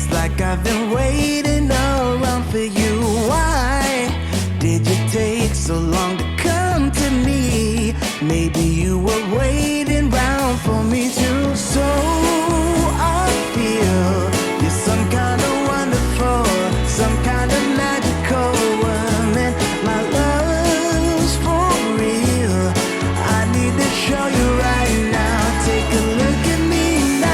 It's like I've been waiting around for you. Why did you take so long to come to me? Maybe you were waiting round for me too. So I feel you're some kind of wonderful, some kind of magical woman. My love's for real. I need to show you right now. Take a look at me now.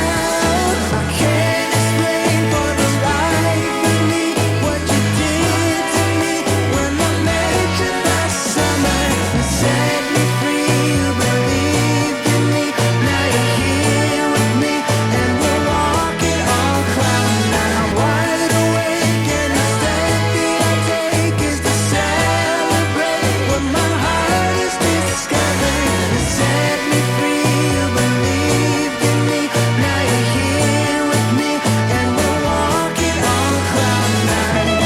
I can't explain for the life of me what you did to me when I met you last summer. You set me free, you believed in me. Now you're here with me and we're walking on cloud nine. Wide awake and the step that I take is to celebrate what my heart is discovering. You set me free, you believed in me. Now you're here with me and we're walking on cloud nine.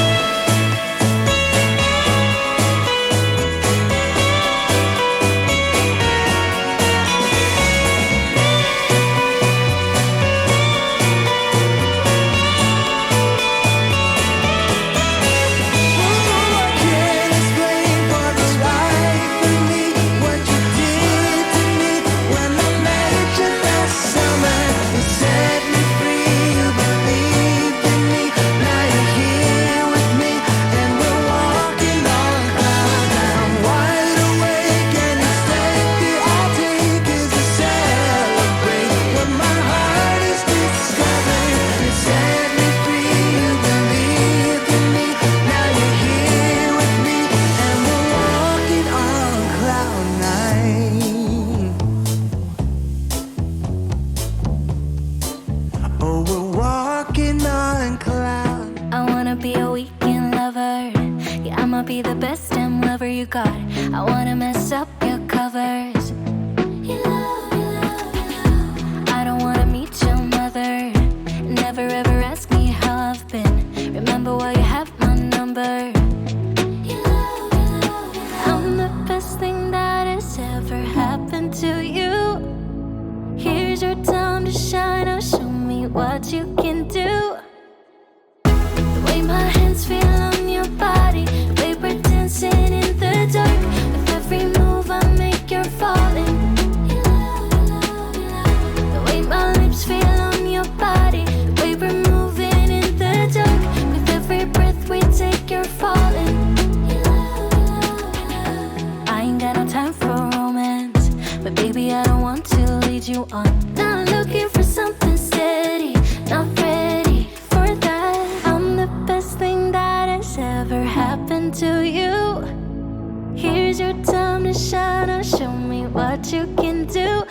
I can't explain for the life of me what you did to me when I met you last summer. You set me free, you believed in me. Now you're here with me and we're walking on cloud nine. Wide awake and the step that I take is to celebrate what my heart is discovering. You set me free, you believed in me. Now you're here with me and we're walking on cloud nine. Oh, we're walking on cloud. I wanna be a weekend lover. Yeah, I'ma be the best damn lover you got. I wanna mess up your covers. I don't wanna meet your mother. Never ever ask me how I've been. Remember why you have my number. I'm the best thing that has ever happened to you. Here's your time to shine. Now show me what you can do. The way my hands feel on your body, the way we're dancing in the dark. With every move I make, you're falling. The way my lips feel on your body, the way we're moving in the dark. With every breath we take, you're falling. I ain't got no time for romance, but baby, I don't want to lead you on. Not looking for something steady, not ready for that. I'm the best thing that has ever happened to you. Here's your time to shine. Now show me what you can do.